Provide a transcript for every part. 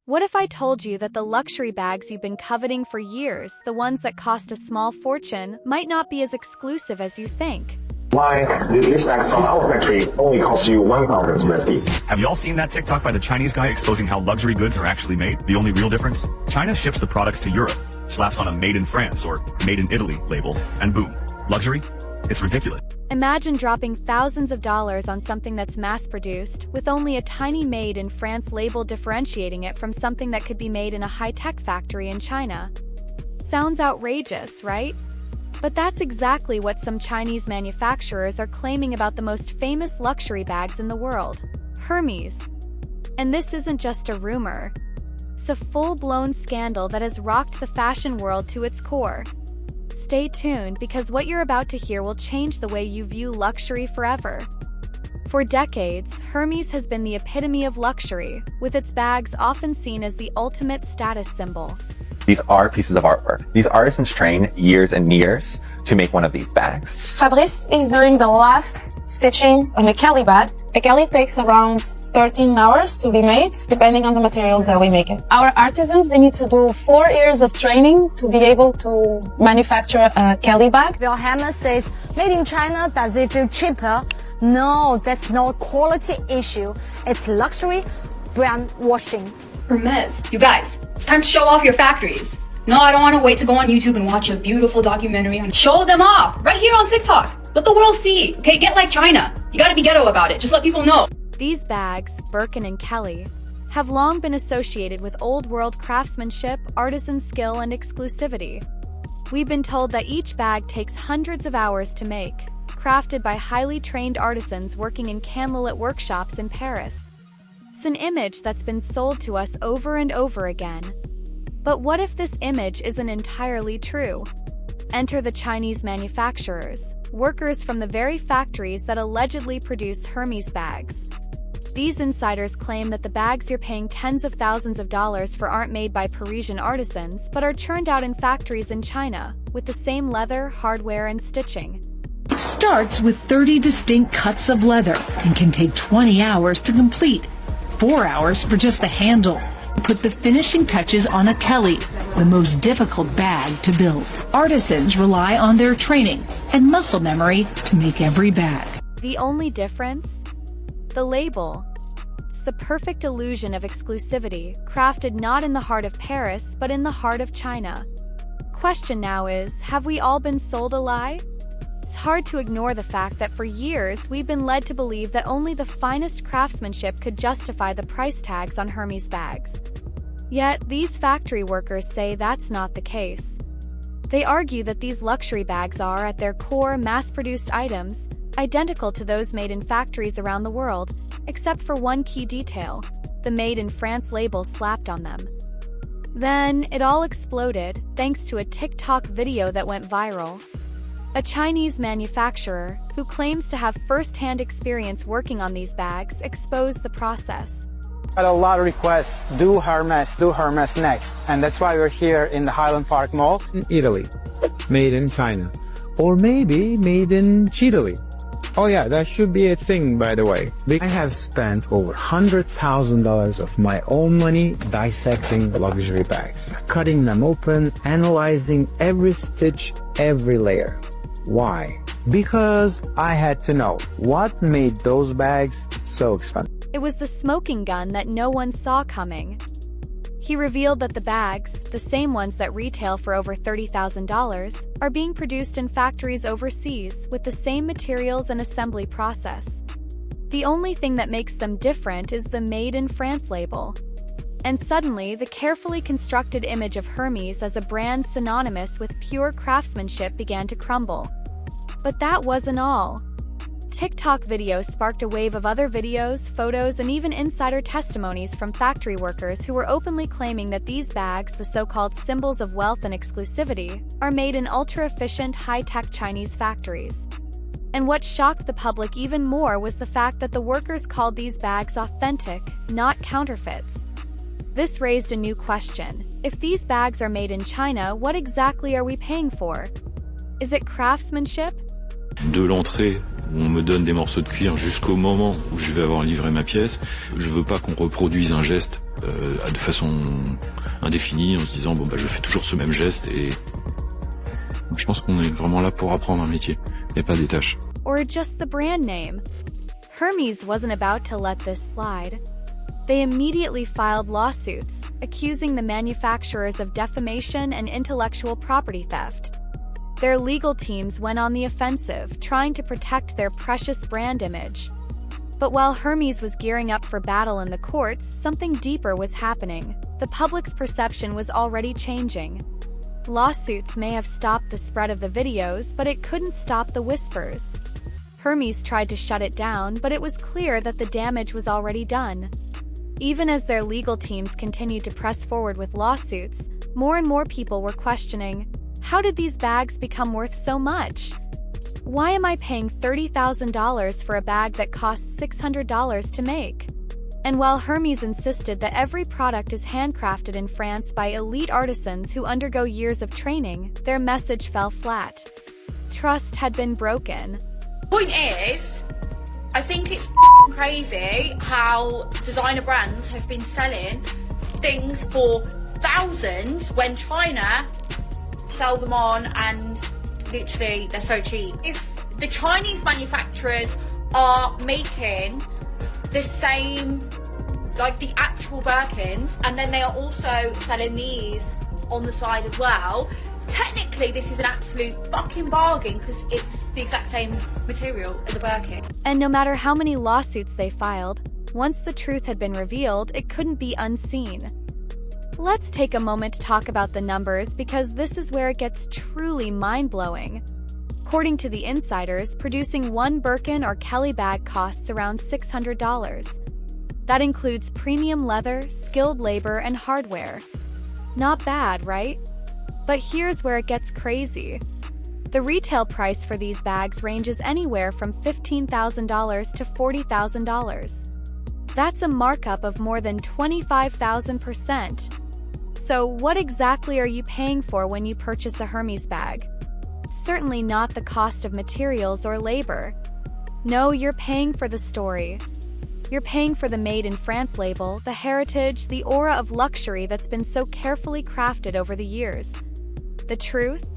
What if I told you that the luxury bags you've been coveting for years, the ones that cost a small fortune, might not be as exclusive as you think? Why this bag from our factory only costs you 1,000 USD? Have you all seen that TikTok by the Chinese guy exposing how luxury goods are actually made? The only real difference? China ships the products to Europe, slaps on a made in France or made in Italy label, and boom, luxury? It's ridiculous. Imagine dropping thousands of dollars on something that's mass-produced, with only a tiny made in France label differentiating it from something that could be made in a high-tech factory in China. Sounds outrageous, right? But that's exactly what some Chinese manufacturers are claiming about the most famous luxury bags in the world, Hermes. And this isn't just a rumor. It's a full-blown scandal that has rocked the fashion world to its core. Stay tuned, because what you're about to hear will change the way you view luxury forever. For decades, Hermes has been the epitome of luxury, with its bags often seen as the ultimate status symbol. These are pieces of artwork. These artisans train years and years to make one of these bags. Fabrice is doing the last stitching on a Kelly bag. A Kelly takes around 13 hours to be made, depending on the materials that we make it. Our artisans, they need to do 4 years of training to be able to manufacture a Kelly bag. Well, Hermes says, made in China, does it feel cheaper? No, that's not a quality issue. It's luxury brand washing. Hermes, you guys, it's time to show off your factories. No, I don't want to wait to go on YouTube and watch a beautiful documentary and show them off right here on TikTok. Let the world see. Okay, get like China. You gotta be ghetto about it. Just let people know. These bags, Birkin and Kelly, have long been associated with old-world craftsmanship, artisan skill, and exclusivity. We've been told that each bag takes hundreds of hours to make, crafted by highly trained artisans working in candlelit workshops in Paris. It's an image that's been sold to us over and over again. But what if this image isn't entirely true? Enter the Chinese manufacturers, workers from the very factories that allegedly produce Hermes bags. These insiders claim that the bags you're paying tens of thousands of dollars for aren't made by Parisian artisans, but are churned out in factories in China, with the same leather, hardware, and stitching. It starts with 30 distinct cuts of leather and can take 20 hours to complete, 4 hours for just the handle. Put the finishing touches on a Kelly, the most difficult bag to build. Artisans rely on their training and muscle memory to make every bag. The only difference? The label. It's the perfect illusion of exclusivity, crafted not in the heart of Paris, but in the heart of China. Question now is, have we all been sold a lie? It's hard to ignore the fact that for years we've been led to believe that only the finest craftsmanship could justify the price tags on Hermes bags. Yet, these factory workers say that's not the case. They argue that these luxury bags are, at their core, mass-produced items, identical to those made in factories around the world, except for one key detail: the Made in France label slapped on them. Then, it all exploded, thanks to a TikTok video that went viral. A Chinese manufacturer, who claims to have first-hand experience working on these bags, exposed the process. Got a lot of requests, do Hermes next. And that's why we're here in the Highland Park Mall. In Italy, made in China, or maybe made in Chile. Oh yeah, that should be a thing, by the way. I have spent over $100,000 of my own money dissecting luxury bags, cutting them open, analyzing every stitch, every layer. Why? Because I had to know what made those bags so expensive. It was the smoking gun that no one saw coming. He revealed that the bags, the same ones that retail for over $30,000, are being produced in factories overseas with the same materials and assembly process. The only thing that makes them different is the Made in France label. And suddenly, the carefully constructed image of Hermes as a brand synonymous with pure craftsmanship began to crumble. But that wasn't all. TikTok videos sparked a wave of other videos, photos, and even insider testimonies from factory workers who were openly claiming that these bags, the so-called symbols of wealth and exclusivity, are made in ultra-efficient, high-tech Chinese factories. And what shocked the public even more was the fact that the workers called these bags authentic, not counterfeits. This raised a new question. If these bags are made in China, what exactly are we paying for? Is it craftsmanship? De l'entrée, où on me donne des morceaux de cuir jusqu'au moment où je vais avoir livré ma pièce, je veux pas qu'on reproduise un geste de façon indéfinie en se disant bon bah je fais toujours ce même geste et je pense qu'on est vraiment là pour apprendre un métier et pas des tâches. Or just the brand name. Hermes wasn't about to let this slide. They immediately filed lawsuits, accusing the manufacturers of defamation and intellectual property theft. Their legal teams went on the offensive, trying to protect their precious brand image. But while Hermes was gearing up for battle in the courts, something deeper was happening. The public's perception was already changing. Lawsuits may have stopped the spread of the videos, but it couldn't stop the whispers. Hermes tried to shut it down, but it was clear that the damage was already done. Even as their legal teams continued to press forward with lawsuits, more and more people were questioning, how did these bags become worth so much? Why am I paying $30,000 for a bag that costs $600 to make? And while Hermes insisted that every product is handcrafted in France by elite artisans who undergo years of training, their message fell flat. Trust had been broken. Point is, I think it's crazy how designer brands have been selling things for thousands when China sell them on and literally they're so cheap. If the Chinese manufacturers are making the same, like the actual Birkins, and then they are also selling these on the side as well, technically this is an absolute fucking bargain because it's the exact same material as a Birkin. And no matter how many lawsuits they filed, once the truth had been revealed, it couldn't be unseen. Let's take a moment to talk about the numbers because this is where it gets truly mind-blowing. According to the insiders, producing one Birkin or Kelly bag costs around $600. That includes premium leather, skilled labor, and hardware. Not bad, right? But here's where it gets crazy. The retail price for these bags ranges anywhere from $15,000 to $40,000. That's a markup of more than 25,000%. So what exactly are you paying for when you purchase a Hermes bag? Certainly not the cost of materials or labor. No, you're paying for the story. You're paying for the Made in France label, the heritage, the aura of luxury that's been so carefully crafted over the years. The truth?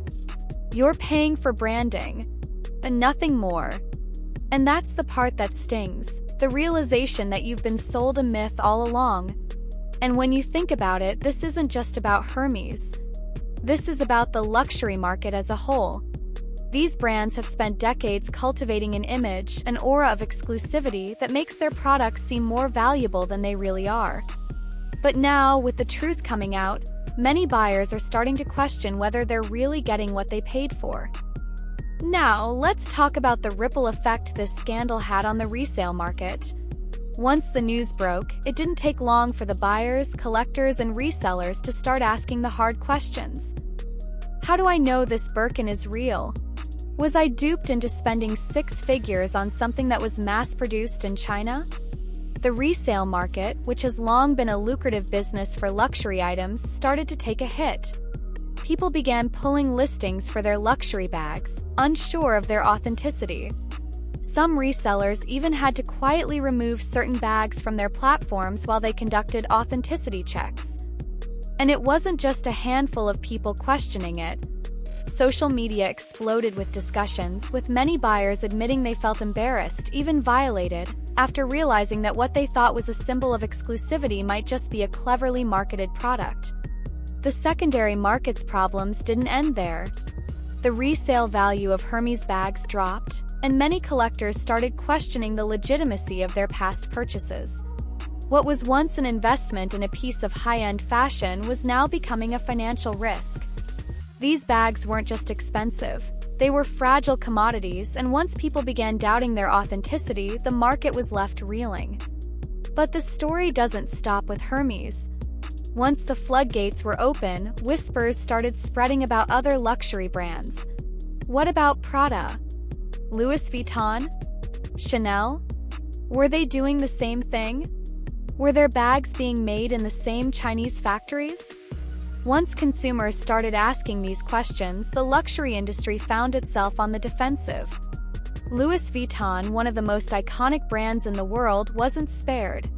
You're paying for branding, and nothing more. And that's the part that stings, the realization that you've been sold a myth all along. And when you think about it, this isn't just about Hermes. This is about the luxury market as a whole. These brands have spent decades cultivating an image, an aura of exclusivity that makes their products seem more valuable than they really are. But now, with the truth coming out, many buyers are starting to question whether they're really getting what they paid for. Now, let's talk about the ripple effect this scandal had on the resale market. Once the news broke, it didn't take long for the buyers, collectors, and resellers to start asking the hard questions. How do I know this Birkin is real? Was I duped into spending 6 figures on something that was mass-produced in China? The resale market, which has long been a lucrative business for luxury items, started to take a hit. People began pulling listings for their luxury bags, unsure of their authenticity. Some resellers even had to quietly remove certain bags from their platforms while they conducted authenticity checks. And it wasn't just a handful of people questioning it. Social media exploded with discussions, with many buyers admitting they felt embarrassed, even violated, after realizing that what they thought was a symbol of exclusivity might just be a cleverly marketed product. The secondary market's problems didn't end there. The resale value of Hermes bags dropped, and many collectors started questioning the legitimacy of their past purchases. What was once an investment in a piece of high-end fashion was now becoming a financial risk. These bags weren't just expensive. They were fragile commodities, and once people began doubting their authenticity, the market was left reeling. But the story doesn't stop with Hermes. Once the floodgates were open, whispers started spreading about other luxury brands. What about Prada? Louis Vuitton? Chanel? Were they doing the same thing? Were their bags being made in the same Chinese factories? Once consumers started asking these questions, the luxury industry found itself on the defensive. Louis Vuitton, one of the most iconic brands in the world, wasn't spared.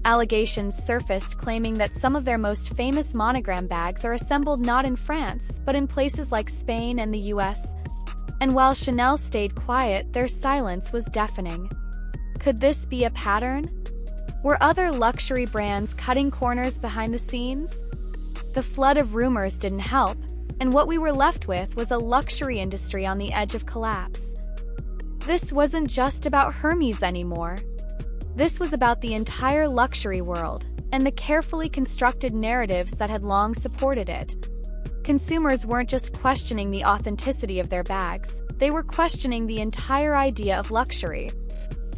Allegations surfaced claiming that some of their most famous monogram bags are assembled not in France, but in places like Spain and the US. And while Chanel stayed quiet, their silence was deafening. Could this be a pattern? Were other luxury brands cutting corners behind the scenes? The flood of rumors didn't help, and what we were left with was a luxury industry on the edge of collapse. This wasn't just about Hermes anymore. This was about the entire luxury world, and the carefully constructed narratives that had long supported it. Consumers weren't just questioning the authenticity of their bags, they were questioning the entire idea of luxury.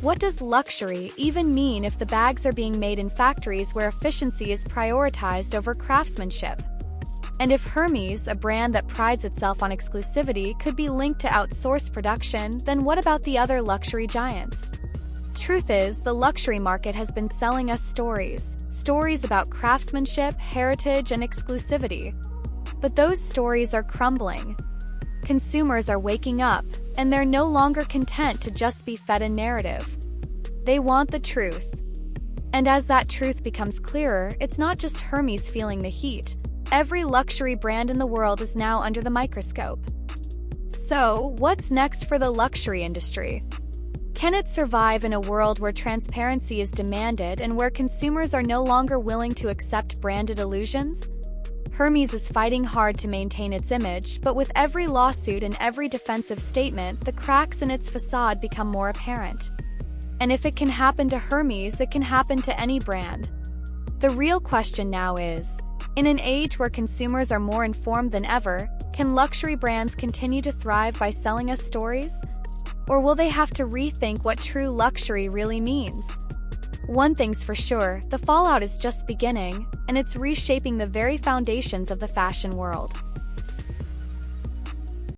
What does luxury even mean if the bags are being made in factories where efficiency is prioritized over craftsmanship? And if Hermes, a brand that prides itself on exclusivity, could be linked to outsourced production, then what about the other luxury giants? Truth is, the luxury market has been selling us stories about craftsmanship, heritage, and exclusivity. But those stories are crumbling. Consumers are waking up, and they're no longer content to just be fed a narrative. They want the truth. And as that truth becomes clearer, it's not just Hermes feeling the heat. Every luxury brand in the world is now under the microscope. So, what's next for the luxury industry? Can it survive in a world where transparency is demanded and where consumers are no longer willing to accept branded illusions? Hermes is fighting hard to maintain its image, but with every lawsuit and every defensive statement, the cracks in its facade become more apparent. And if it can happen to Hermes, it can happen to any brand. The real question now is, in an age where consumers are more informed than ever, can luxury brands continue to thrive by selling us stories? Or will they have to rethink what true luxury really means? One thing's for sure, the fallout is just beginning, and it's reshaping the very foundations of the fashion world.